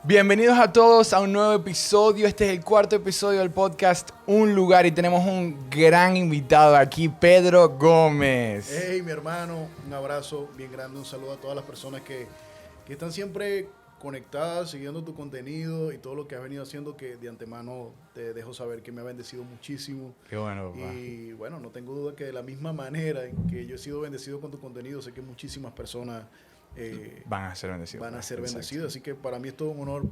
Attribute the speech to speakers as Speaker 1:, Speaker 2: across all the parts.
Speaker 1: Bienvenidos a todos a un nuevo episodio. Este es el cuarto episodio del podcast Un Lugar y tenemos un gran invitado aquí, Pedro Gómez.
Speaker 2: Hey, mi hermano, un abrazo bien grande, un saludo a todas las personas que están siempre conectadas, siguiendo tu contenido y todo lo que has venido haciendo, que de antemano te dejo saber que me ha bendecido muchísimo.
Speaker 1: Qué bueno, papá.
Speaker 2: Y bueno, no tengo duda que de la misma manera en que yo he sido bendecido con tu contenido, sé que muchísimas personas
Speaker 1: Van a ser bendecidos.
Speaker 2: van a ser
Speaker 1: Exacto.
Speaker 2: bendecidas. Así que para mí es todo un honor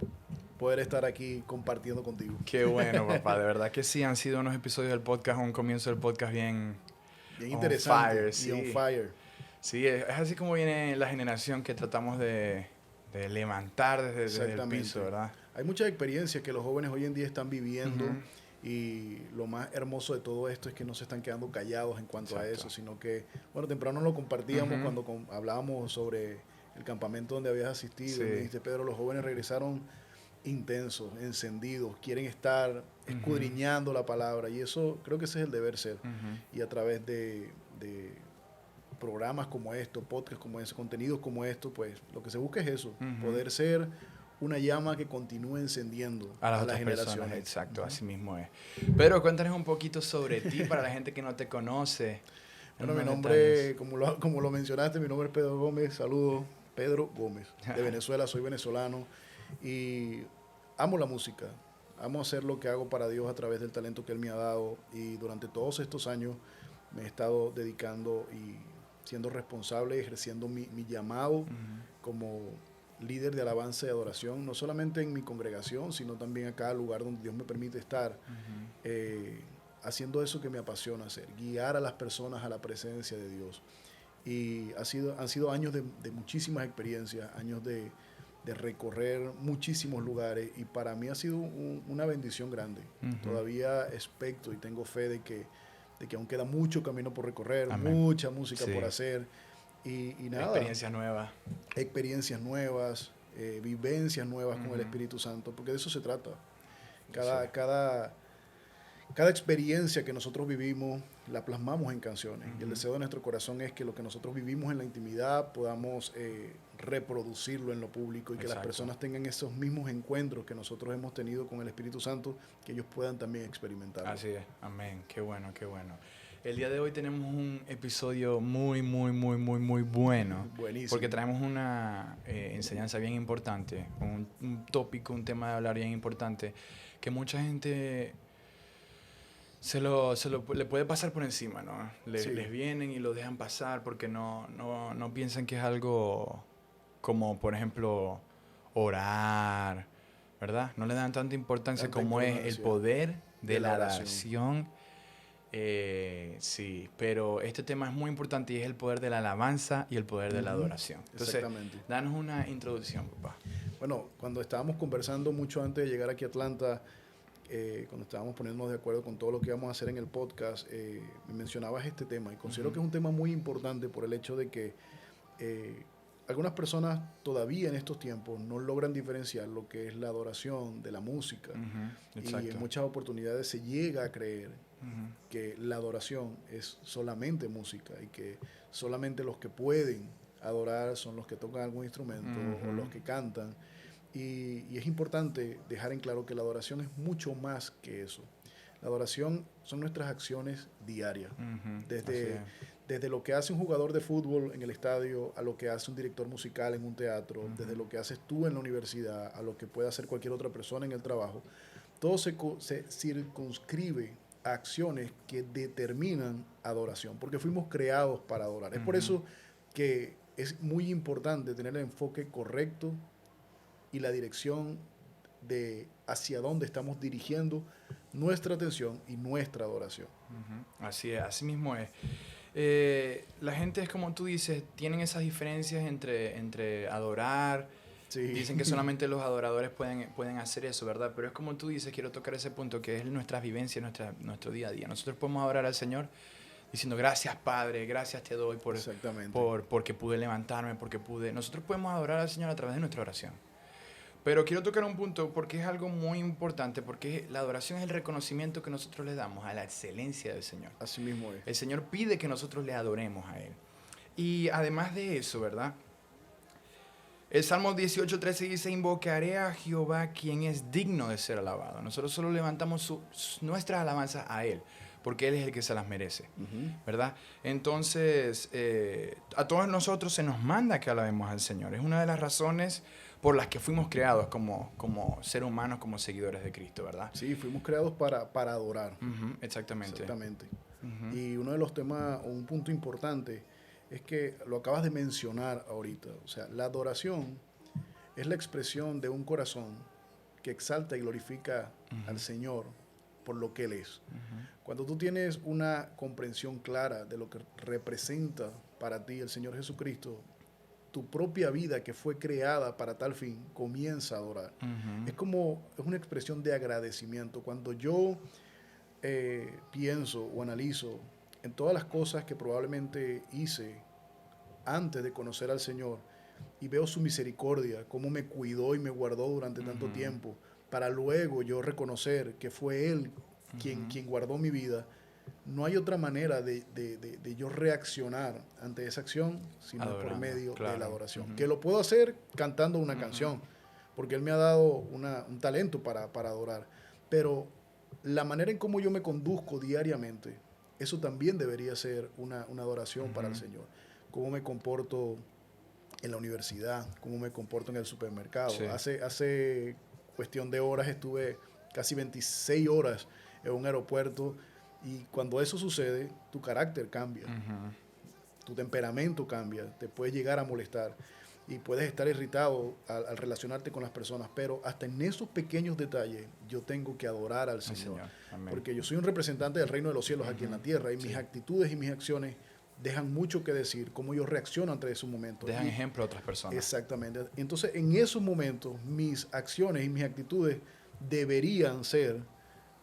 Speaker 2: poder estar aquí compartiendo contigo.
Speaker 1: Qué bueno, papá. De verdad que sí, han sido unos episodios del podcast, un comienzo del podcast bien
Speaker 2: Interesante.
Speaker 1: fire, sí.
Speaker 2: Y on fire.
Speaker 1: Sí, es así como viene la generación que tratamos de levantar desde el piso, ¿verdad?
Speaker 2: Hay muchas experiencias que los jóvenes hoy en día están viviendo.
Speaker 1: Ujú.
Speaker 2: Y lo más hermoso de todo esto es que no se están quedando callados en cuanto a
Speaker 1: Exacto.
Speaker 2: eso, sino que, bueno, temprano lo compartíamos
Speaker 1: Ujú.
Speaker 2: cuando hablábamos sobre el campamento donde habías asistido.
Speaker 1: Sí.
Speaker 2: Y me dijiste, Pedro, los jóvenes regresaron intensos, encendidos, quieren estar escudriñando la palabra. Y eso, creo que ese es el deber ser.
Speaker 1: Ujú.
Speaker 2: Y a través de programas como esto, podcasts como ese, contenidos como esto, pues lo que se busca es eso,
Speaker 1: Ujú.
Speaker 2: poder ser una llama que continúe encendiendo
Speaker 1: A las
Speaker 2: a
Speaker 1: otras
Speaker 2: generaciones.
Speaker 1: personas, exacto,
Speaker 2: Ujú.
Speaker 1: así mismo es. Pedro, cuéntanos un poquito sobre ti para la gente que no te conoce.
Speaker 2: Bueno, mi
Speaker 1: Unos
Speaker 2: nombre,
Speaker 1: detalles.
Speaker 2: como lo mencionaste, mi nombre es Pedro Gómez. Saludos, Pedro Gómez, de Venezuela, soy venezolano y amo la música. Amo hacer lo que hago para Dios a través del talento que Él me ha dado, y durante todos estos años me he estado dedicando y siendo responsable y ejerciendo mi llamado
Speaker 1: Ujú.
Speaker 2: como líder de alabanza y adoración, no solamente en mi congregación, sino también a cada lugar donde Dios me permite estar.
Speaker 1: Ujú.
Speaker 2: Haciendo eso que me apasiona hacer, guiar a las personas a la presencia de Dios. Y han sido años de muchísimas experiencias, años de recorrer muchísimos lugares, y para mí ha sido una bendición grande.
Speaker 1: Ujú.
Speaker 2: Todavía expecto y tengo fe de que aún queda mucho camino por recorrer,
Speaker 1: Amén.
Speaker 2: mucha música
Speaker 1: Sí.
Speaker 2: por hacer, y nada,
Speaker 1: Experiencias nuevas.
Speaker 2: experiencias nuevas, vivencias nuevas con el
Speaker 1: Ujú.
Speaker 2: Espíritu Santo, porque de eso se trata.
Speaker 1: Sí.
Speaker 2: Cada experiencia que nosotros vivimos la plasmamos en canciones. Y el
Speaker 1: Ujú.
Speaker 2: deseo de nuestro corazón es que lo que nosotros vivimos en la intimidad podamos reproducirlo en lo público, y que las
Speaker 1: Exacto.
Speaker 2: personas tengan esos mismos encuentros que nosotros hemos tenido con el Espíritu Santo, que ellos puedan también experimentarlo.
Speaker 1: Así es, amén, qué bueno, qué bueno. El día de hoy tenemos un episodio muy bueno,
Speaker 2: Buenísimo.
Speaker 1: porque traemos una enseñanza bien importante, un tópico, un tema de hablar bien importante, que mucha gente le puede pasar por encima, ¿no?
Speaker 2: Sí.
Speaker 1: Les vienen y lo dejan pasar porque no piensan que es algo como, por ejemplo, orar, ¿verdad? No le dan tanta importancia
Speaker 2: Tanta
Speaker 1: como es el
Speaker 2: importancia
Speaker 1: poder de la
Speaker 2: oración.
Speaker 1: oración. Sí, pero este tema es muy importante y es el poder de la alabanza y el poder de la
Speaker 2: Ujú.
Speaker 1: adoración. Entonces,
Speaker 2: Exactamente.
Speaker 1: danos una introducción, papá.
Speaker 2: Bueno, cuando estábamos conversando mucho antes de llegar aquí a Atlanta, cuando estábamos poniéndonos de acuerdo con todo lo que íbamos a hacer en el podcast, me mencionabas este tema, y considero que es un tema muy importante por el hecho de que algunas personas todavía en estos tiempos no logran diferenciar lo que es la adoración de la música.
Speaker 1: Ujú,
Speaker 2: Y
Speaker 1: exacto.
Speaker 2: en muchas oportunidades se llega a creer
Speaker 1: Ujú.
Speaker 2: que la adoración es solamente música, y que solamente los que pueden adorar son los que tocan algún instrumento o
Speaker 1: Ujú.
Speaker 2: los que cantan. Y es importante dejar en claro que la adoración es mucho más que eso. La adoración son nuestras acciones diarias.
Speaker 1: Ujú, así
Speaker 2: Desde,
Speaker 1: es.
Speaker 2: desde lo que hace un jugador de fútbol en el estadio, a lo que hace un director musical en un teatro,
Speaker 1: Ujú.
Speaker 2: desde lo que haces tú en la universidad, a lo que puede hacer cualquier otra persona en el trabajo, todo se circunscribe a acciones que determinan adoración, porque fuimos creados para adorar. Es por
Speaker 1: Ujú.
Speaker 2: eso que es muy importante tener el enfoque correcto y la dirección de hacia dónde estamos dirigiendo nuestra atención y nuestra adoración.
Speaker 1: Ujú, así es, así mismo es. La gente es como tú dices, tienen esas diferencias entre adorar.
Speaker 2: Sí.
Speaker 1: Dicen que solamente los adoradores pueden hacer eso, ¿verdad? Pero es como tú dices, quiero tocar ese punto, que es nuestras vivencias, nuestro día a día. Nosotros podemos adorar al Señor diciendo, gracias Padre, gracias te doy
Speaker 2: Exactamente.
Speaker 1: porque pude levantarme, porque pude... Nosotros podemos adorar al Señor a través de nuestra oración. Pero quiero tocar un punto porque es algo muy importante, porque la adoración es el reconocimiento que nosotros le damos a la excelencia del Señor.
Speaker 2: Así mismo es.
Speaker 1: El Señor pide que nosotros le adoremos a Él. Y además de eso, ¿verdad? El Salmo 18:13 dice, invocaré a Jehová quien es digno de ser alabado. Nosotros solo levantamos nuestras alabanzas a Él, porque Él es el que se las merece, ¿verdad? Entonces, a todos nosotros se nos manda que alabemos al Señor. Es una de las razones por las que fuimos creados como seres humanos, como seguidores de Cristo, ¿verdad?
Speaker 2: Sí, fuimos creados para adorar.
Speaker 1: Exactamente.
Speaker 2: Exactamente. Y uno de los temas, o un punto importante, es que lo acabas de mencionar ahorita. O sea, la adoración es la expresión de un corazón que exalta y glorifica al Señor por lo que Él es. Cuando tú tienes una comprensión clara de lo que representa para ti el Señor Jesucristo, tu propia vida que fue creada para tal fin comienza a adorar. Es una expresión de agradecimiento. Cuando yo pienso o analizo en todas las cosas que probablemente hice antes de conocer al Señor y veo su misericordia, cómo me cuidó y me guardó durante tanto tiempo, para luego yo reconocer que fue Él quien guardó mi vida, no hay otra manera de yo reaccionar ante esa acción sino
Speaker 1: Adorando,
Speaker 2: por medio
Speaker 1: claro.
Speaker 2: de la adoración. Que lo puedo hacer cantando una canción, porque Él me ha dado un talento para adorar, pero la manera en cómo yo me conduzco diariamente, eso también debería ser una adoración para el Señor. Cómo me comporto en la universidad, cómo me comporto en el supermercado.
Speaker 1: Sí.
Speaker 2: Hace cuestión de horas estuve casi 26 horas en un aeropuerto, y cuando eso sucede, tu carácter cambia, tu temperamento cambia, te puedes llegar a molestar y puedes estar irritado al relacionarte con las personas, pero hasta en esos pequeños detalles yo tengo que adorar al Señor. Porque yo soy un representante del reino de los cielos aquí en la tierra, y mis actitudes y mis acciones dejan mucho que decir, cómo yo reacciono ante esos momentos.
Speaker 1: Dejan ejemplo a otras personas.
Speaker 2: Exactamente. Entonces, en esos momentos, mis acciones y mis actitudes deberían ser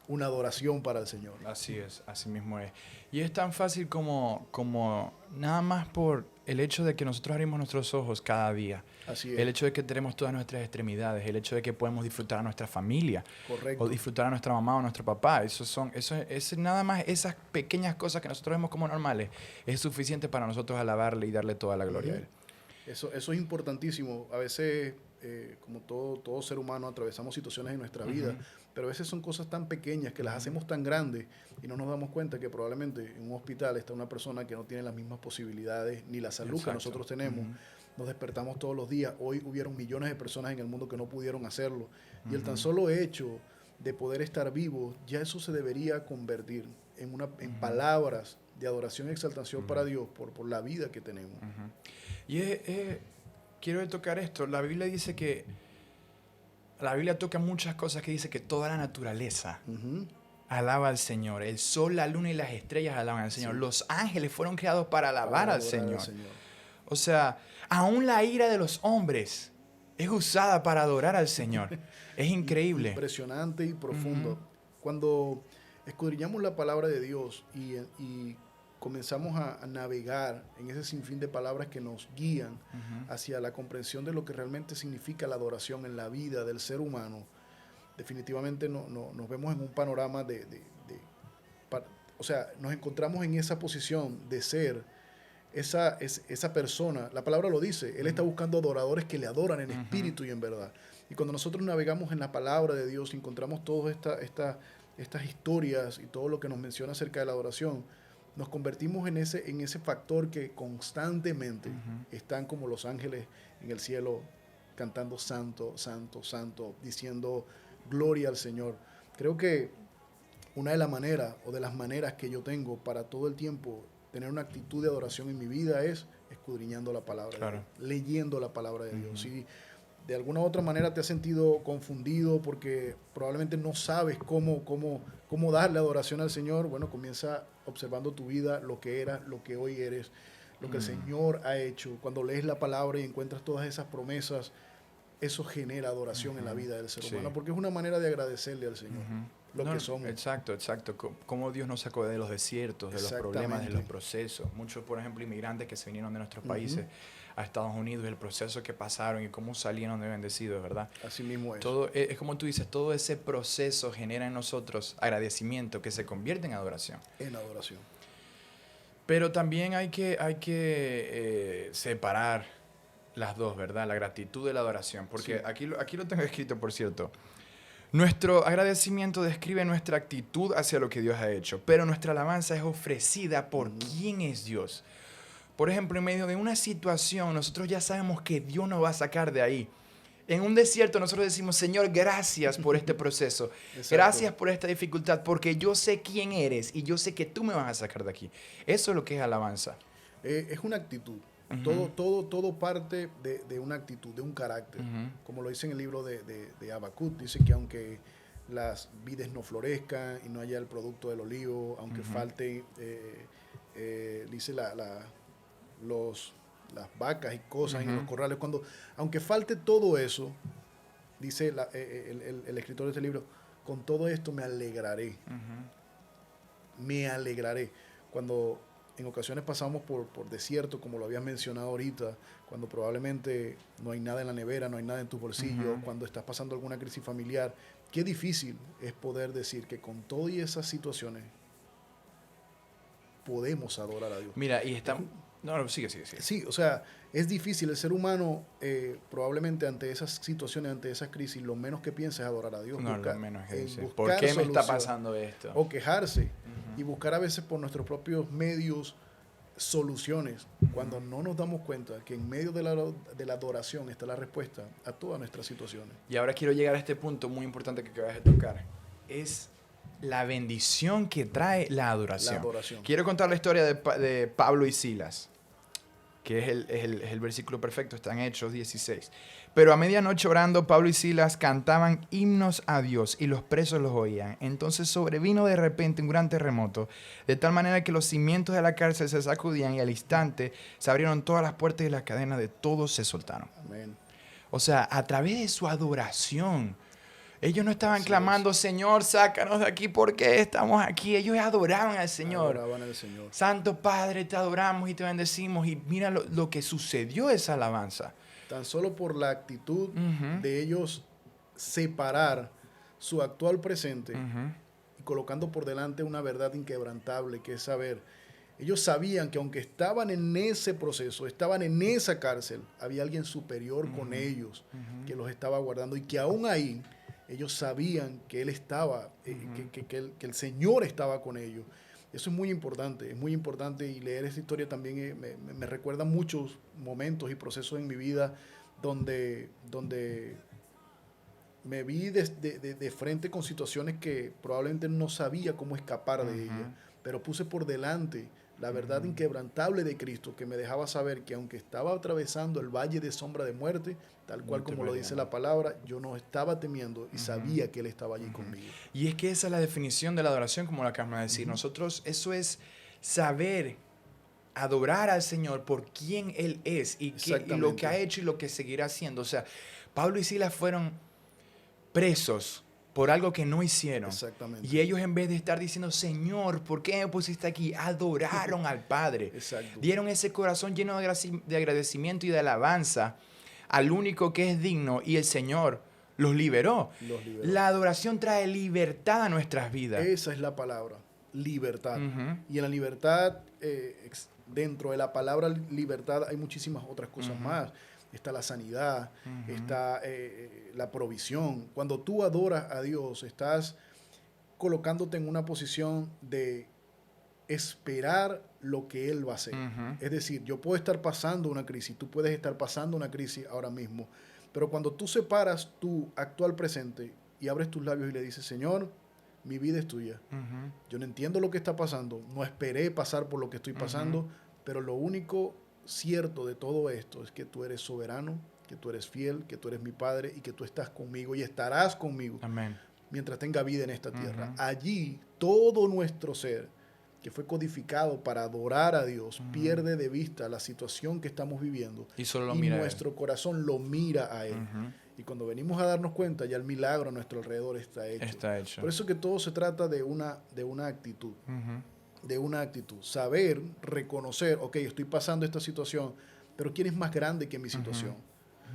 Speaker 2: una adoración para el Señor.
Speaker 1: Así es, así mismo es. Y es tan fácil como nada más por el hecho de que nosotros abrimos nuestros ojos cada día.
Speaker 2: Así es.
Speaker 1: El hecho de que tenemos todas nuestras extremidades, el hecho de que podemos disfrutar a nuestra familia.
Speaker 2: Correcto.
Speaker 1: O disfrutar a nuestra mamá o a nuestro papá. Eso es nada más esas pequeñas cosas que nosotros vemos como normales. Es suficiente para nosotros alabarle y darle toda la gloria a Él.
Speaker 2: Eso es importantísimo. A veces, como todo ser humano, atravesamos situaciones en nuestra vida, pero a veces son cosas tan pequeñas que las hacemos tan grandes y no nos damos cuenta que probablemente en un hospital está una persona que no tiene las mismas posibilidades ni la salud que nosotros tenemos. Nos despertamos todos los días. Hoy hubieron millones de personas en el mundo que no pudieron hacerlo. Y el tan solo hecho de poder estar vivo, ya eso se debería convertir en palabras de adoración y exaltación para Dios por la vida que tenemos.
Speaker 1: Y quiero tocar esto. La Biblia dice que la Biblia toca muchas cosas, que dice que toda la naturaleza alaba al Señor. El sol, la luna y las estrellas alaban al Señor. Sí. Los ángeles fueron creados para alabar al Señor. O sea, aún la ira de los hombres es usada para adorar al Señor. Es increíble.
Speaker 2: Impresionante y profundo. Cuando escudriñamos la palabra de Dios y comenzamos a navegar en ese sinfín de palabras que nos guían hacia la comprensión de lo que realmente significa la adoración en la vida del ser humano, definitivamente nos vemos en un panorama o sea, nos encontramos en esa posición de ser esa persona. La palabra lo dice, Él está buscando adoradores que le adoran en espíritu y en verdad. Y cuando nosotros navegamos en la palabra de Dios y encontramos todas estas historias y todo lo que nos menciona acerca de la adoración, nos convertimos en ese factor que constantemente están como los ángeles en el cielo cantando santo, santo, santo, diciendo gloria al Señor. Creo que una de las maneras que yo tengo para todo el tiempo tener una actitud de adoración en mi vida es escudriñando la palabra de Dios, leyendo la palabra de Dios. Si de alguna u otra manera te has sentido confundido porque probablemente no sabes cómo darle adoración al Señor, bueno, comienza observando tu vida, lo que eras, lo que hoy eres, lo que el Señor ha hecho. Cuando lees la palabra y encuentras todas esas promesas, eso genera adoración en la vida del ser humano, porque es una manera de agradecerle al Señor lo que somos.
Speaker 1: Exacto. Cómo Dios nos sacó de los desiertos, de los problemas, de los procesos. Muchos, por ejemplo, inmigrantes que se vinieron de nuestros países a Estados Unidos, el proceso que pasaron y cómo salieron de bendecidos, ¿verdad?
Speaker 2: Así mismo es.
Speaker 1: Todo, es como tú dices, todo ese proceso genera en nosotros agradecimiento que se convierte en adoración.
Speaker 2: En adoración.
Speaker 1: Pero también hay que separar Las dos, ¿verdad? La gratitud y la adoración. Porque
Speaker 2: Sí.
Speaker 1: aquí lo tengo escrito, por cierto. Nuestro agradecimiento describe nuestra actitud hacia lo que Dios ha hecho, pero nuestra alabanza es ofrecida por quién es Dios. Por ejemplo, en medio de una situación, nosotros ya sabemos que Dios nos va a sacar de ahí. En un desierto nosotros decimos, Señor, gracias por este proceso.
Speaker 2: Exacto.
Speaker 1: Gracias por esta dificultad, porque yo sé quién eres y yo sé que tú me vas a sacar de aquí. Eso es lo que es alabanza.
Speaker 2: Es una actitud.
Speaker 1: Ujú.
Speaker 2: Todo parte de una actitud, de un carácter.
Speaker 1: Ujú.
Speaker 2: Como lo dice en el libro de Habacuc, dice que aunque las vides no florezcan y no haya el producto del olivo, aunque
Speaker 1: Ujú.
Speaker 2: falte, dice las vacas y cosas en los
Speaker 1: Ujú.
Speaker 2: corrales, aunque falte todo eso, dice el escritor de este libro, con todo esto me alegraré. Me alegraré. Cuando en ocasiones pasamos por desierto, como lo habías mencionado ahorita, cuando probablemente no hay nada en la nevera, no hay nada en tus bolsillos,
Speaker 1: Ujú.
Speaker 2: cuando estás pasando alguna crisis familiar, qué difícil es poder decir que con todas esas situaciones podemos adorar a Dios.
Speaker 1: Mira, y está... No, no, sigue.
Speaker 2: Sí, o sea, es difícil. El ser humano probablemente ante esas situaciones, ante esas crisis, lo menos que piensa es adorar a Dios.
Speaker 1: No, lo menos que
Speaker 2: En
Speaker 1: decir. ¿Por
Speaker 2: buscar
Speaker 1: qué me está
Speaker 2: solución
Speaker 1: pasando esto?
Speaker 2: o quejarse
Speaker 1: Ujú.
Speaker 2: y buscar a veces por nuestros propios medios soluciones, cuando
Speaker 1: Ujú.
Speaker 2: no nos damos cuenta que en medio de la adoración está la respuesta a todas nuestras situaciones.
Speaker 1: Y ahora quiero llegar a este punto muy importante que acabas de tocar. Es la bendición que trae la
Speaker 2: La
Speaker 1: adoración.
Speaker 2: adoración.
Speaker 1: Quiero contar la historia de Pablo y Silas, que es el versículo perfecto, está en Hechos 16. Pero a medianoche orando, Pablo y Silas cantaban himnos a Dios y los presos los oían. Entonces sobrevino de repente un gran terremoto, de tal manera que los cimientos de la cárcel se sacudían y al instante se abrieron todas las puertas y las cadenas de todos se soltaron.
Speaker 2: Amén.
Speaker 1: O sea, a través de su adoración. Ellos no estaban
Speaker 2: Así
Speaker 1: clamando, Señor, sácanos de aquí porque estamos aquí. Ellos adoraban al Señor.
Speaker 2: Adoraban al Señor.
Speaker 1: Santo Padre, te adoramos y te bendecimos. Y mira lo que sucedió esa alabanza.
Speaker 2: Tan solo por la actitud
Speaker 1: Ujú.
Speaker 2: de ellos separar su actual presente
Speaker 1: Ujú.
Speaker 2: y colocando por delante una verdad inquebrantable, que es saber, ellos sabían que aunque estaban en ese proceso, estaban en esa cárcel, había alguien superior con ellos que los estaba guardando y que aún ahí ellos sabían que Él estaba, que el Señor estaba con ellos. Eso es muy importante y leer esta historia también me recuerda muchos momentos y procesos en mi vida donde me vi de frente con situaciones que probablemente no sabía cómo escapar de ellas, pero puse por delante la verdad inquebrantable de Cristo que me dejaba saber que aunque estaba atravesando el valle de sombra de muerte, tal cual
Speaker 1: No te
Speaker 2: como lo dice
Speaker 1: temería.
Speaker 2: la palabra, yo no estaba temiendo y sabía que Él estaba allí conmigo.
Speaker 1: Y es que esa es la definición de la adoración, como lo acabamos de decir. Nosotros, eso es saber adorar al Señor por quién Él es y lo que ha hecho y lo que seguirá haciendo. O sea, Pablo y Silas fueron presos por algo que no hicieron.
Speaker 2: Exactamente.
Speaker 1: Y ellos, en vez de estar diciendo, Señor, ¿por qué me pusiste aquí? Adoraron al Padre.
Speaker 2: Exacto.
Speaker 1: Dieron ese corazón lleno de agradecimiento y de alabanza al único que es digno, y el Señor los liberó.
Speaker 2: Los liberó.
Speaker 1: La adoración trae libertad a nuestras vidas.
Speaker 2: Esa es la palabra, libertad.
Speaker 1: Ujú.
Speaker 2: Y en la libertad, dentro de la palabra libertad hay muchísimas otras cosas más. Está la sanidad, está la provisión. Cuando tú adoras a Dios, estás colocándote en una posición de esperar lo que Él va a hacer. Es decir, yo puedo estar pasando una crisis, tú puedes estar pasando una crisis ahora mismo, pero cuando tú separas tu actual presente y abres tus labios y le dices, Señor, mi vida es tuya. Yo no entiendo lo que está pasando, no esperé pasar por lo que estoy pasando, pero lo único cierto de todo esto es que tú eres soberano, que tú eres fiel, que tú eres mi Padre y que tú estás conmigo y estarás conmigo.
Speaker 1: Amén.
Speaker 2: Mientras tenga vida en esta tierra. Allí todo nuestro ser, que fue codificado para adorar a Dios, pierde de vista la situación que estamos viviendo
Speaker 1: Y solo lo
Speaker 2: y
Speaker 1: mira a Él.
Speaker 2: nuestro corazón lo mira a Él. Y cuando venimos a darnos cuenta, ya el milagro a nuestro alrededor está hecho.
Speaker 1: Está hecho.
Speaker 2: Por eso que todo se trata de una actitud. De una actitud. Saber, reconocer, ok, estoy pasando esta situación, pero ¿quién es más grande que mi situación?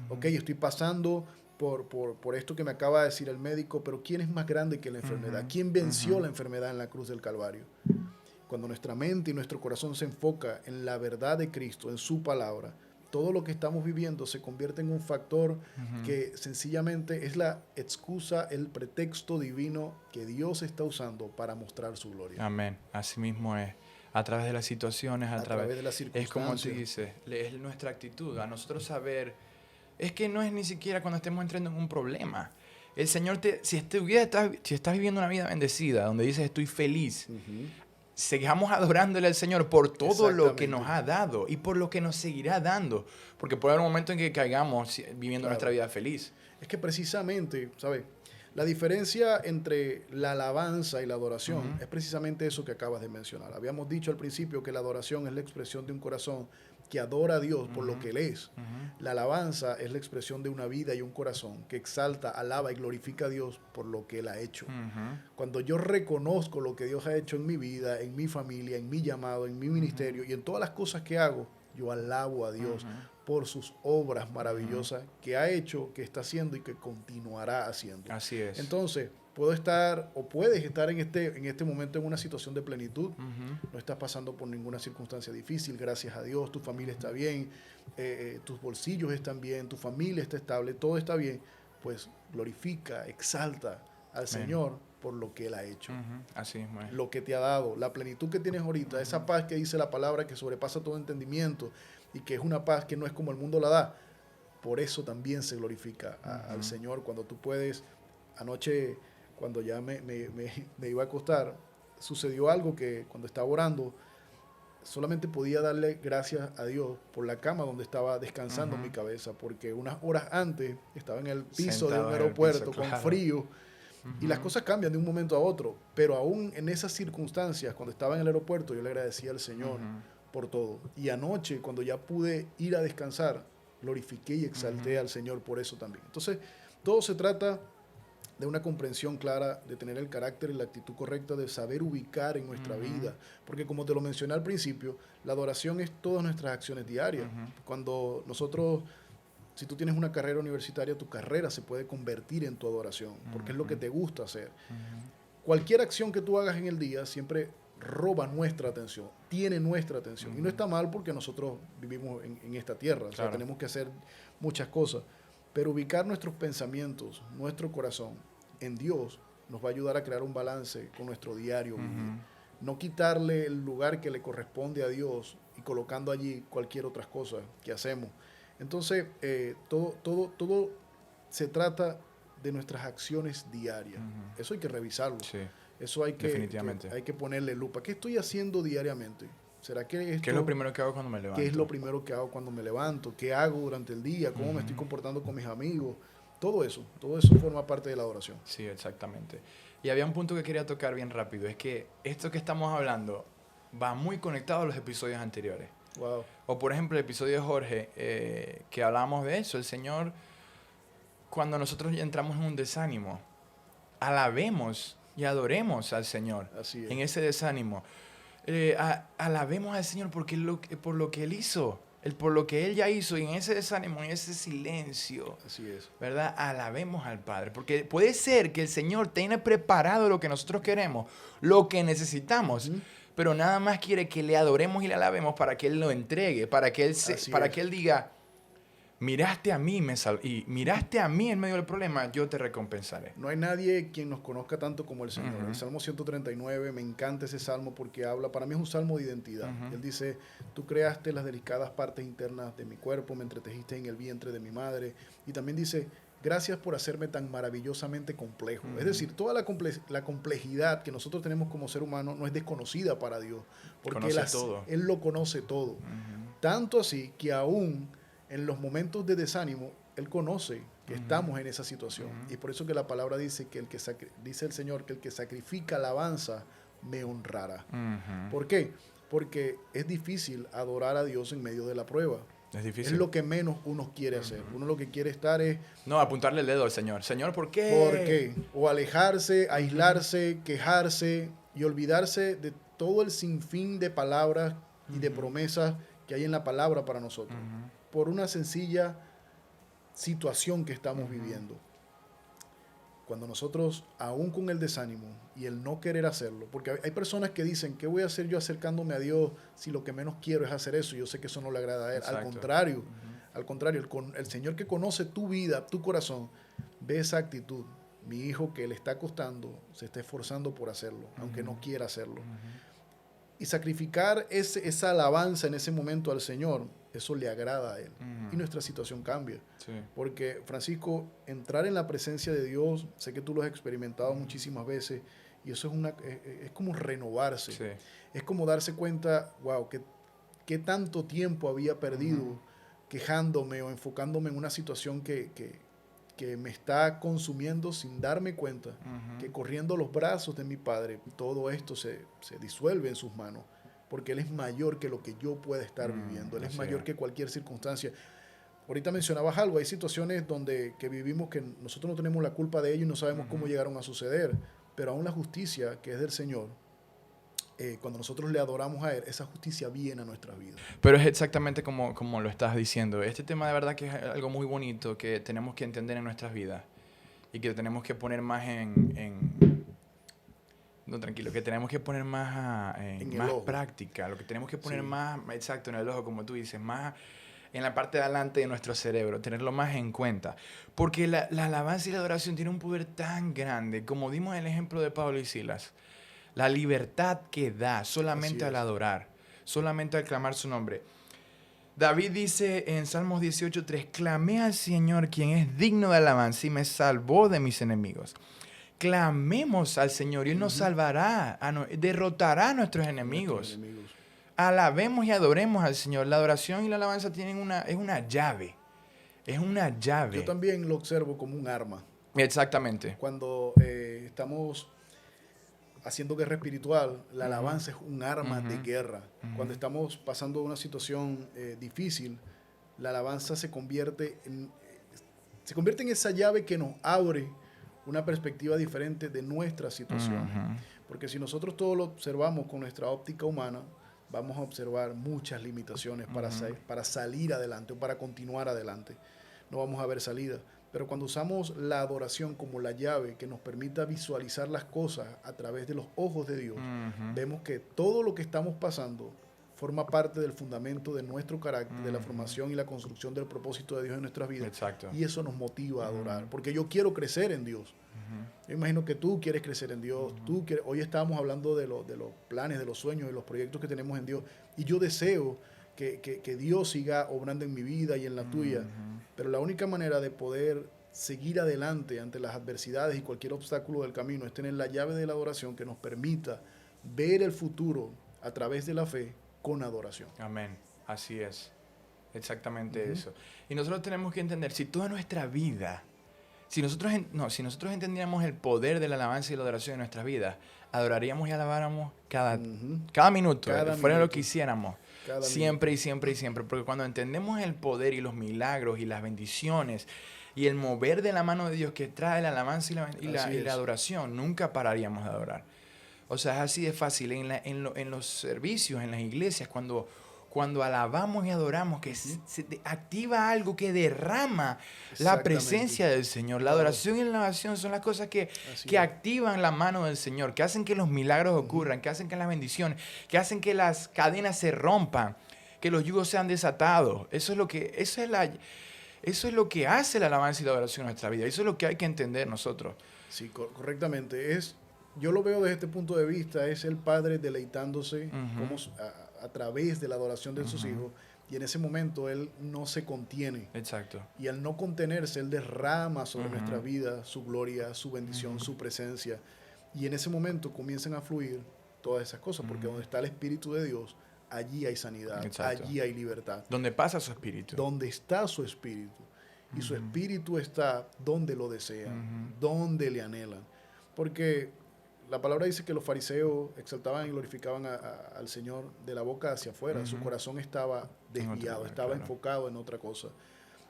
Speaker 2: Ok, estoy pasando por esto que me acaba de decir el médico, pero ¿quién es más grande que la enfermedad? ¿Quién venció la enfermedad en la cruz del Calvario? Cuando nuestra mente y nuestro corazón se enfoca en la verdad de Cristo, en su palabra, todo lo que estamos viviendo se convierte en un factor
Speaker 1: Ujú.
Speaker 2: que sencillamente es la excusa, el pretexto divino que Dios está usando para mostrar su gloria.
Speaker 1: Amén. Así mismo es. A través de las situaciones,
Speaker 2: A través de las
Speaker 1: es como tú
Speaker 2: circunstancias.
Speaker 1: dices, es nuestra actitud, a nosotros saber, es que no es ni siquiera cuando estemos entrando en un problema. El Señor si estás viviendo una vida bendecida, donde dices estoy feliz,
Speaker 2: Ujú.
Speaker 1: sigamos adorándole al Señor por todo lo que nos
Speaker 2: Exactamente.
Speaker 1: ha dado y por lo que nos seguirá dando. Porque puede haber un momento en que caigamos viviendo nuestra
Speaker 2: Claro.
Speaker 1: vida feliz.
Speaker 2: Es que precisamente, ¿sabes? La diferencia entre la alabanza y la adoración
Speaker 1: Ujú.
Speaker 2: es precisamente eso que acabas de mencionar. Habíamos dicho al principio que la adoración es la expresión de un corazón que adora a Dios por lo
Speaker 1: Ujú.
Speaker 2: que Él es.
Speaker 1: Ujú.
Speaker 2: La alabanza es la expresión de una vida y un corazón que exalta, alaba y glorifica a Dios por lo que Él ha hecho.
Speaker 1: Ujú.
Speaker 2: Cuando yo reconozco lo que Dios ha hecho en mi vida, en mi familia, en mi llamado, en mi ministerio y en todas las cosas que hago, yo alabo a Dios
Speaker 1: Ujú.
Speaker 2: por sus obras
Speaker 1: Ujú.
Speaker 2: maravillosas que ha hecho, que está haciendo y que continuará haciendo.
Speaker 1: Así es.
Speaker 2: Entonces, puedo estar o puedes estar en este momento en una situación de plenitud.
Speaker 1: Ujú.
Speaker 2: No estás pasando por ninguna circunstancia difícil, gracias a Dios, tu familia está bien, tus bolsillos están bien, tu familia está estable, todo está bien. Pues glorifica, exalta al
Speaker 1: Amén.
Speaker 2: Señor por lo que Él ha hecho,
Speaker 1: Ujú. Así mismo es.
Speaker 2: lo que te ha dado, la plenitud que tienes ahorita, esa paz que dice la palabra que sobrepasa todo entendimiento y que es una paz que no es como el mundo la da. Por eso también se glorifica al
Speaker 1: Ujú.
Speaker 2: Señor cuando tú puedes. Anoche, cuando ya me iba a acostar, sucedió algo que cuando estaba orando, solamente podía darle gracias a Dios por la cama donde estaba descansando mi
Speaker 1: Ujú.
Speaker 2: cabeza, porque unas horas antes estaba en el piso de un
Speaker 1: Sentados en el piso,
Speaker 2: aeropuerto con
Speaker 1: claro.
Speaker 2: frío y las
Speaker 1: Ujú.
Speaker 2: cosas cambian de un momento a otro, pero aún en esas circunstancias, cuando estaba en el aeropuerto, yo le agradecía al Señor
Speaker 1: Ujú.
Speaker 2: por todo. Y anoche, cuando ya pude ir a descansar, glorifiqué y exalté
Speaker 1: Ujú.
Speaker 2: al Señor por eso también. Entonces, todo se trata de una comprensión clara, de tener el carácter y la actitud correcta, de saber ubicar en nuestra
Speaker 1: Ujú.
Speaker 2: vida. Porque como te lo mencioné al principio, la adoración es todas nuestras acciones diarias.
Speaker 1: Ujú.
Speaker 2: Cuando nosotros, si tú tienes una carrera universitaria, tu carrera se puede convertir en tu adoración, porque es lo que
Speaker 1: Ujú.
Speaker 2: te gusta hacer.
Speaker 1: Ujú.
Speaker 2: Cualquier acción que tú hagas en el día siempre roba nuestra atención, tiene nuestra atención. Y no
Speaker 1: Ujú.
Speaker 2: está mal porque nosotros vivimos en esta tierra, o sea,
Speaker 1: Claro.
Speaker 2: tenemos que hacer muchas cosas. Pero ubicar nuestros pensamientos, nuestro corazón en Dios nos va a ayudar a crear un balance con nuestro diario vivir.
Speaker 1: Ujú.
Speaker 2: No quitarle el lugar que le corresponde a Dios y colocando allí cualquier otra cosa que hacemos. Entonces, todo se trata de nuestras acciones diarias.
Speaker 1: Ujú.
Speaker 2: Eso hay que revisarlo.
Speaker 1: Sí,
Speaker 2: Eso
Speaker 1: definitivamente.
Speaker 2: hay que ponerle lupa. ¿Qué estoy haciendo diariamente? ¿Será que
Speaker 1: ¿Qué es lo
Speaker 2: esto,
Speaker 1: primero que hago cuando me
Speaker 2: qué es
Speaker 1: levanto?
Speaker 2: lo primero que hago cuando me levanto? ¿Qué hago durante el día? ¿Cómo me estoy
Speaker 1: Ujú.
Speaker 2: comportando con mis amigos? Todo eso forma parte de la adoración.
Speaker 1: Sí, exactamente. Y había un punto que quería tocar bien rápido. Es que esto que estamos hablando va muy conectado a los episodios anteriores.
Speaker 2: Wow.
Speaker 1: O por ejemplo el episodio de Jorge, que hablábamos de eso. El Señor, cuando nosotros ya entramos en un desánimo, alabemos y adoremos al Señor
Speaker 2: Así es.
Speaker 1: en ese desánimo. Alabemos al Señor por lo que Él hizo, por lo que Él ya hizo, y en ese desánimo, en ese silencio,
Speaker 2: Así es.
Speaker 1: ¿verdad? Alabemos al Padre, porque puede ser que el Señor tiene preparado lo que nosotros queremos, lo que necesitamos,
Speaker 2: Ujú.
Speaker 1: pero nada más quiere que le adoremos y le alabemos para que Él lo entregue,
Speaker 2: Así
Speaker 1: para
Speaker 2: es.
Speaker 1: que Él diga, miraste a mí y miraste a mí en medio del problema, yo te recompensaré.
Speaker 2: No hay nadie quien nos conozca tanto como el Señor. El
Speaker 1: Ujú.
Speaker 2: Salmo 139, me encanta ese salmo porque habla, para mí es un salmo de identidad.
Speaker 1: Ujú.
Speaker 2: Él dice, tú creaste las delicadas partes internas de mi cuerpo, me entretejiste en el vientre de mi madre. Y también dice, gracias por hacerme tan maravillosamente complejo. Es
Speaker 1: Ujú.
Speaker 2: decir, toda la complejidad que nosotros tenemos como ser humano no es desconocida para Dios, porque
Speaker 1: Conoce todo.
Speaker 2: Él lo conoce todo.
Speaker 1: Ujú.
Speaker 2: Tanto así que aún en los momentos de desánimo, Él conoce que
Speaker 1: Ujú.
Speaker 2: estamos en esa situación.
Speaker 1: Ujú.
Speaker 2: Y por eso que la palabra dice que dice el Señor que el que sacrifica alabanza me honrará.
Speaker 1: Ujú.
Speaker 2: ¿Por qué? Porque es difícil adorar a Dios en medio de la prueba.
Speaker 1: Es
Speaker 2: Es
Speaker 1: difícil.
Speaker 2: lo que menos uno quiere hacer. Uno lo que quiere estar es,
Speaker 1: No, apuntarle el dedo al Señor. Señor, ¿por
Speaker 2: ¿por
Speaker 1: qué?
Speaker 2: qué? O alejarse,
Speaker 1: Ujú.
Speaker 2: aislarse, quejarse y olvidarse de todo el sinfín de palabras y de
Speaker 1: Ujú.
Speaker 2: promesas que hay en la palabra para nosotros.
Speaker 1: Ujú.
Speaker 2: Por una sencilla situación que estamos
Speaker 1: Ujú.
Speaker 2: viviendo. cuando nosotros, aún con el desánimo y el no querer hacerlo, porque hay personas que dicen, ¿qué voy a hacer yo acercándome a Dios si lo que menos quiero es hacer eso? Yo sé que eso no le agrada a Él.
Speaker 1: Exacto.
Speaker 2: Al contrario, el Señor que conoce tu vida, tu corazón, ve esa actitud. Mi hijo que le está costando, se está esforzando por hacerlo, aunque no quiera hacerlo. Y sacrificar esa alabanza en ese momento al Señor, eso le agrada a Él. Y nuestra situación cambia.
Speaker 1: Sí.
Speaker 2: Porque, Francisco, entrar en la presencia de Dios, sé que tú lo has experimentado muchísimas veces, y eso es como renovarse.
Speaker 1: Sí.
Speaker 2: Es como darse cuenta, wow, qué tanto tiempo había perdido quejándome o enfocándome en una situación que me está consumiendo sin darme cuenta, que corriendo los brazos de mi Padre, todo esto se disuelve en sus manos, porque Él es mayor que lo que yo pueda estar viviendo, Él es mayor que cualquier circunstancia. Ahorita mencionabas algo, hay situaciones que vivimos que nosotros no tenemos la culpa de ello y no sabemos cómo llegaron a suceder, pero aún la justicia que es del Señor, cuando nosotros le adoramos a Él, esa justicia viene a nuestras vidas.
Speaker 1: Pero es exactamente como lo estás diciendo. Este tema de verdad que es algo muy bonito que tenemos que entender en nuestras vidas y que tenemos que poner más no, tranquilo, que tenemos que poner más más práctica, lo que tenemos que poner más, exacto, en el ojo, como tú dices, más en la parte de adelante de nuestro cerebro, tenerlo más en cuenta. Porque la alabanza y la adoración tienen un poder tan grande, como dimos el ejemplo de Pablo y Silas. La libertad que da solamente al adorar, solamente al clamar su nombre. David dice en Salmos 18:3, clamé al Señor quien es digno de alabanza y me salvó de mis enemigos. Clamemos al Señor y Él nos salvará, derrotará a nuestros enemigos. Alabemos y adoremos al Señor. La adoración y la alabanza es una llave. Es una llave.
Speaker 2: Yo también lo observo como un arma.
Speaker 1: Exactamente.
Speaker 2: Cuando estamos haciendo guerra espiritual, la alabanza es un arma de guerra. Cuando estamos pasando una situación difícil, la alabanza se convierte en esa llave que nos abre una perspectiva diferente de nuestra situación. Porque si nosotros todo lo observamos con nuestra óptica humana, vamos a observar muchas limitaciones para salir adelante o para continuar adelante. No vamos a ver salida. Pero cuando usamos la adoración como la llave que nos permita visualizar las cosas a través de los ojos de Dios, vemos que todo lo que estamos pasando forma parte del fundamento de nuestro carácter, de la formación y la construcción del propósito de Dios en nuestras vidas.
Speaker 1: Exacto.
Speaker 2: Y eso nos motiva a adorar, porque yo quiero crecer en Dios. Yo imagino que tú quieres crecer en Dios. Hoy estábamos hablando de los planes, de los sueños, de los proyectos que tenemos en Dios. Y yo deseo que Dios siga obrando en mi vida y en la tuya. Pero la única manera de poder seguir adelante ante las adversidades y cualquier obstáculo del camino es tener la llave de la adoración que nos permita ver el futuro a través de la fe con adoración.
Speaker 1: Amén. Así es. Exactamente eso. Y nosotros tenemos que entender, si toda nuestra vida, si nosotros entendiéramos el poder de la alabanza y la adoración en nuestras vidas, adoraríamos y alabáramos cada minuto, fuera lo que hiciéramos. Siempre y siempre y siempre. Porque cuando entendemos el poder y los milagros y las bendiciones y el mover de la mano de Dios que trae la alabanza y la adoración, nunca pararíamos de adorar. O sea, es así de fácil. En los servicios, en las iglesias, cuando alabamos y adoramos, que se activa algo que derrama la presencia del Señor. La adoración y la alabación son las cosas que activan la mano del Señor, que hacen que los milagros ocurran, que hacen que las bendiciones, que hacen que las cadenas se rompan, que los yugos sean desatados. Eso es lo que hace la alabanza y la adoración en nuestra vida. Eso es lo que hay que entender nosotros.
Speaker 2: Sí, correctamente. Yo lo veo desde este punto de vista, es el Padre deleitándose a través de la adoración de sus hijos, y en ese momento Él no se contiene.
Speaker 1: Exacto.
Speaker 2: Y al no contenerse, Él derrama sobre nuestra vida su gloria, su bendición, su presencia. Y en ese momento comienzan a fluir todas esas cosas, porque donde está el Espíritu de Dios, allí hay sanidad, allí hay libertad.
Speaker 1: Donde pasa su Espíritu.
Speaker 2: Donde está su Espíritu. Y su Espíritu está donde lo desean, donde le anhelan. Porque la palabra dice que los fariseos exaltaban y glorificaban al Señor de la boca hacia afuera. Su corazón estaba desviado, estaba enfocado en otra cosa.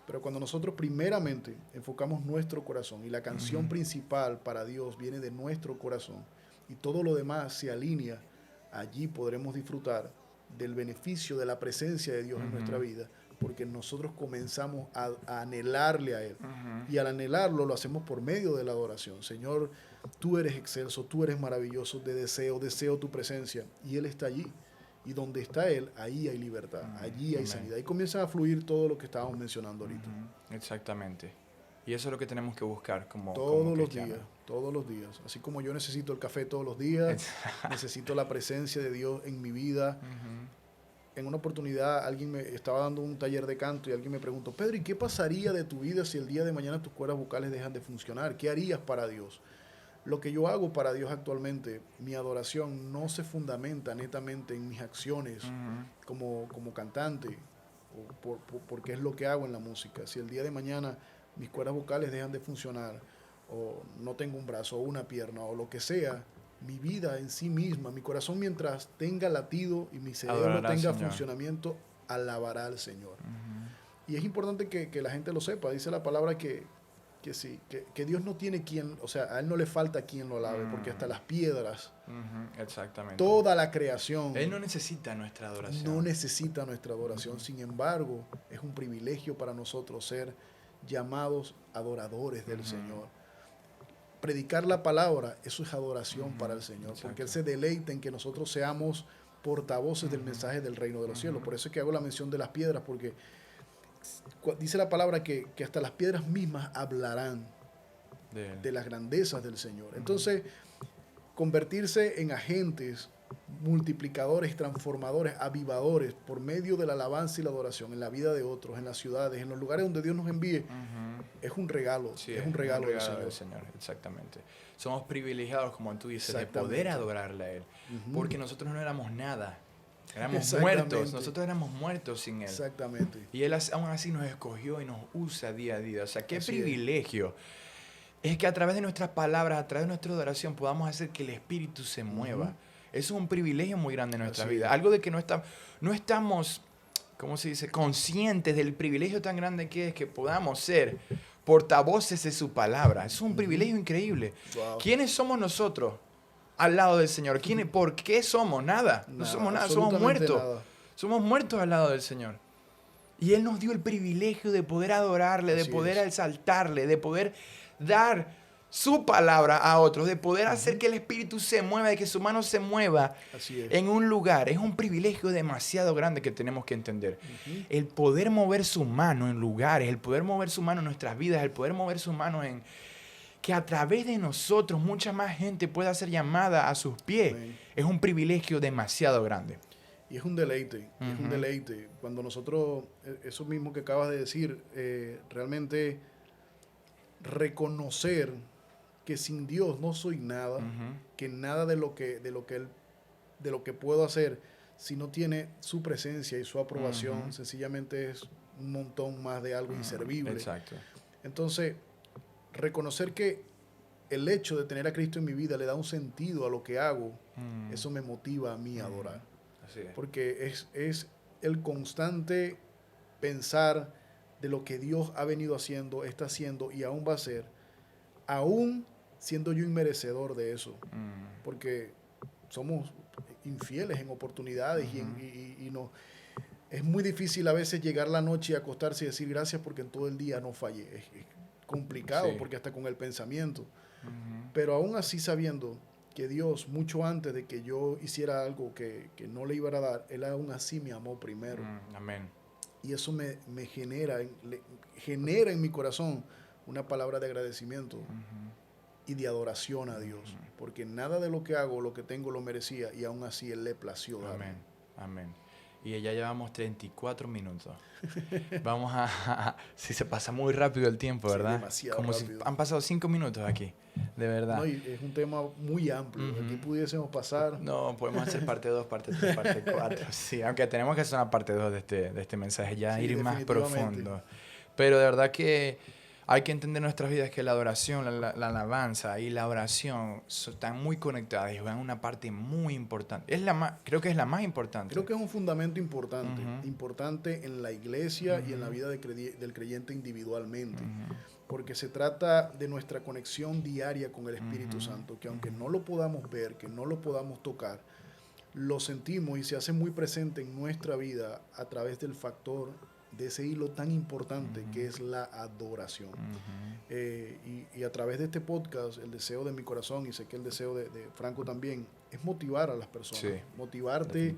Speaker 2: Pero cuando nosotros primeramente enfocamos nuestro corazón y la canción principal para Dios viene de nuestro corazón y todo lo demás se alinea, allí podremos disfrutar del beneficio de la presencia de Dios en nuestra vida, porque nosotros comenzamos a anhelarle a Él. Y al anhelarlo lo hacemos por medio de la adoración. Señor, tú eres excelso, tú eres maravilloso, deseo tu presencia. Y Él está allí. Y donde está Él, ahí hay libertad, allí hay sanidad. Y comienza a fluir todo lo que estábamos mencionando ahorita.
Speaker 1: Exactamente. Y eso es lo que tenemos que buscar como
Speaker 2: cristianos. Todos los días. Así como yo necesito el café todos los días, necesito la presencia de Dios en mi vida. En una oportunidad alguien me estaba dando un taller de canto y alguien me preguntó, Pedro, ¿y qué pasaría de tu vida si el día de mañana tus cuerdas vocales dejan de funcionar? ¿Qué harías para Dios? Lo que yo hago para Dios actualmente, mi adoración no se fundamenta netamente en mis acciones como cantante, porque es lo que hago en la música. Si el día de mañana mis cuerdas vocales dejan de funcionar, o no tengo un brazo o una pierna o lo que sea, mi vida en sí misma, mi corazón mientras tenga latido y mi cerebro tenga funcionamiento, alabará al Señor. Y es importante que la gente lo sepa. Dice la palabra que Dios no tiene quien, o sea, a Él no le falta quien lo alabe, porque hasta las piedras,
Speaker 1: exactamente,
Speaker 2: toda la creación,
Speaker 1: Él no necesita nuestra adoración.
Speaker 2: No necesita nuestra adoración. Sin embargo, es un privilegio para nosotros ser llamados adoradores del Señor. Predicar la palabra, eso es adoración para el Señor, porque Él se deleita en que nosotros seamos portavoces del mensaje del reino de los cielos. Por eso es que hago la mención de las piedras, porque dice la palabra que hasta las piedras mismas hablarán de las grandezas del Señor. Entonces, convertirse en agentes multiplicadores, transformadores, avivadores por medio de la alabanza y la adoración en la vida de otros, en las ciudades, en los lugares donde Dios nos envíe, es un regalo.
Speaker 1: Sí,
Speaker 2: es un regalo del
Speaker 1: Señor. Exactamente. Somos privilegiados, como tú dices, de poder adorarle a Él, porque nosotros no éramos nada. Éramos muertos, nosotros éramos muertos sin Él.
Speaker 2: Exactamente.
Speaker 1: Y Él aún así nos escogió y nos usa día a día. O sea, qué privilegio. Es que a través de nuestras palabras, a través de nuestra adoración, podamos hacer que el Espíritu se mueva. Eso es un privilegio muy grande en nuestra vida. Algo de que no estamos, ¿cómo se dice?, conscientes del privilegio tan grande que es que podamos ser portavoces de su palabra. Es un privilegio increíble.
Speaker 2: Wow.
Speaker 1: ¿Quiénes somos nosotros al lado del Señor? ¿Por qué somos? Nada. No somos nada, somos muertos. Nada. Somos muertos al lado del Señor. Y Él nos dio el privilegio de poder adorarle, de poder exaltarle, de poder dar su palabra a otros, de poder hacer que el Espíritu se mueva, de que su mano se mueva en un lugar. Es un privilegio demasiado grande que tenemos que entender. El poder mover su mano en lugares, el poder mover su mano en nuestras vidas, el poder mover su mano en que a través de nosotros mucha más gente pueda ser llamada a sus pies. Es un privilegio demasiado grande.
Speaker 2: Y es un deleite, es un deleite. Cuando nosotros, eso mismo que acabas de decir, realmente reconocer que sin Dios no soy nada, que nada de lo que puedo hacer, si no tiene su presencia y su aprobación, sencillamente es un montón más de algo inservible.
Speaker 1: Exacto.
Speaker 2: Entonces, reconocer que el hecho de tener a Cristo en mi vida le da un sentido a lo que hago, eso me motiva a mí a adorar.
Speaker 1: Así es.
Speaker 2: Porque es el constante pensar de lo que Dios ha venido haciendo, está haciendo y aún va a hacer, aún siendo yo inmerecedor de eso, porque somos infieles en oportunidades y no, es muy difícil a veces llegar la noche y acostarse y decir gracias porque en todo el día no fallé. Es complicado porque hasta con el pensamiento, pero aún así sabiendo que Dios, mucho antes de que yo hiciera algo que no le iba a dar, Él aún así me amó primero.
Speaker 1: Amén.
Speaker 2: Y eso me genera en mi corazón una palabra de agradecimiento y de adoración a Dios. Porque nada de lo que hago, lo que tengo, lo merecía y aún así Él le plació darme.
Speaker 1: Amén. Amén. Y ya llevamos 34 minutos. Vamos si se pasa muy rápido el tiempo, ¿verdad?
Speaker 2: Sí, demasiado
Speaker 1: como
Speaker 2: rápido.
Speaker 1: Si han pasado 5 minutos aquí, de verdad.
Speaker 2: No, y es un tema muy amplio. Aquí pudiésemos pasar.
Speaker 1: No, podemos hacer parte 2, parte 3, parte 4. Sí, aunque tenemos que hacer una parte 2 de este mensaje, ya ir más profundo. Pero de verdad que hay que entender en nuestras vidas que la adoración, la alabanza y la oración están muy conectadas y juegan una parte muy importante. Creo que es la más importante.
Speaker 2: Creo que es un fundamento importante. Importante en la iglesia y en la vida del creyente individualmente. Porque se trata de nuestra conexión diaria con el Espíritu Santo, que aunque no lo podamos ver, que no lo podamos tocar, lo sentimos y se hace muy presente en nuestra vida a través del factor de ese hilo tan importante que es la adoración. Y a través de este podcast, el deseo de mi corazón, y sé que el deseo de Franco también, es motivar a las personas,
Speaker 1: Sí,
Speaker 2: motivarte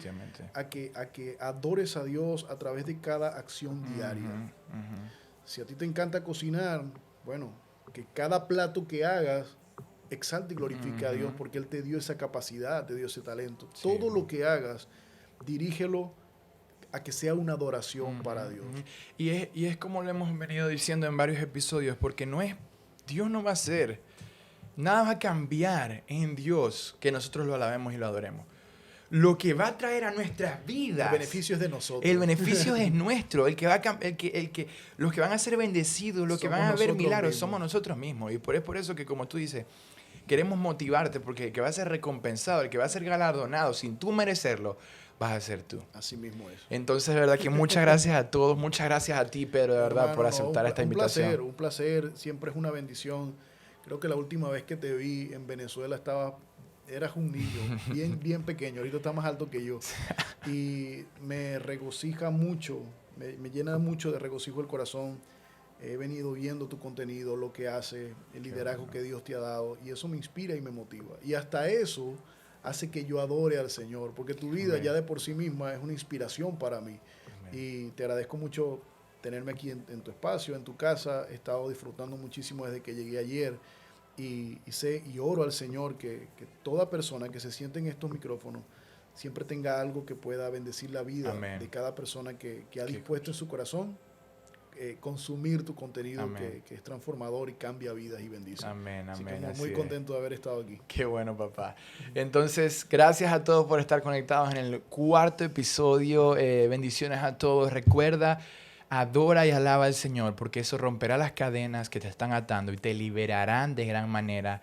Speaker 2: a que adores a Dios a través de cada acción diaria. Si a ti te encanta cocinar, bueno, que cada plato que hagas exalte y glorifique a Dios, porque Él te dio esa capacidad, te dio ese talento. Sí. Todo lo que hagas, dirígelo a que sea una adoración para Dios.
Speaker 1: Y es como lo hemos venido diciendo en varios episodios, porque Dios no va a hacer, nada va a cambiar en Dios que nosotros lo alabemos y lo adoremos. Lo que va a traer a nuestras vidas,
Speaker 2: el beneficio es de nosotros.
Speaker 1: El beneficio es nuestro. Los que van a ser bendecidos, los que van a ver milagros, somos nosotros mismos. Y es por eso que, como tú dices, queremos motivarte, porque el que va a ser recompensado, el que va a ser galardonado sin tú merecerlo, vas a ser tú.
Speaker 2: Así mismo es.
Speaker 1: Entonces, de verdad que muchas gracias a todos. Muchas gracias a ti, Pedro, de verdad, por aceptar esta invitación.
Speaker 2: Un placer. Siempre es una bendición. Creo que la última vez que te vi en Venezuela eras un niño, bien pequeño. Ahorita estás más alto que yo. Y me regocija mucho, me llena mucho de regocijo el corazón. He venido viendo tu contenido, lo que haces, el liderazgo que Dios te ha dado. Y eso me inspira y me motiva. Y hasta eso hace que yo adore al Señor, porque tu vida ya de por sí misma es una inspiración para mí. Y te agradezco mucho tenerme aquí en tu espacio, en tu casa. He estado disfrutando muchísimo desde que llegué ayer y oro al Señor que toda persona que se siente en estos micrófonos siempre tenga algo que pueda bendecir la vida de cada persona que ha dispuesto en su corazón consumir tu contenido que es transformador y cambia vidas y bendice.
Speaker 1: Amén.
Speaker 2: Estamos muy contentos de haber estado aquí.
Speaker 1: Qué bueno, papá. Entonces, gracias a todos por estar conectados en el 4º episodio. Bendiciones a todos. Recuerda, adora y alaba al Señor, porque eso romperá las cadenas que te están atando y te liberarán de gran manera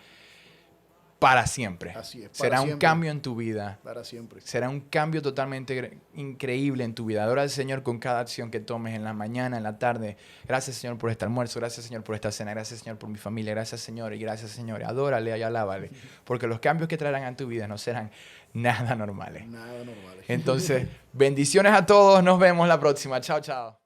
Speaker 1: para siempre.
Speaker 2: Así es.
Speaker 1: Será un cambio en tu vida.
Speaker 2: Para siempre.
Speaker 1: Será un cambio totalmente increíble en tu vida. Adora al Señor con cada acción que tomes en la mañana, en la tarde. Gracias, Señor, por este almuerzo. Gracias, Señor, por esta cena. Gracias, Señor, por mi familia. Gracias, Señor. Y gracias, Señor. Adórale y alábale. Porque los cambios que traerán a tu vida no serán nada normales.
Speaker 2: Nada normales.
Speaker 1: Entonces, bendiciones a todos. Nos vemos la próxima. Chao, chao.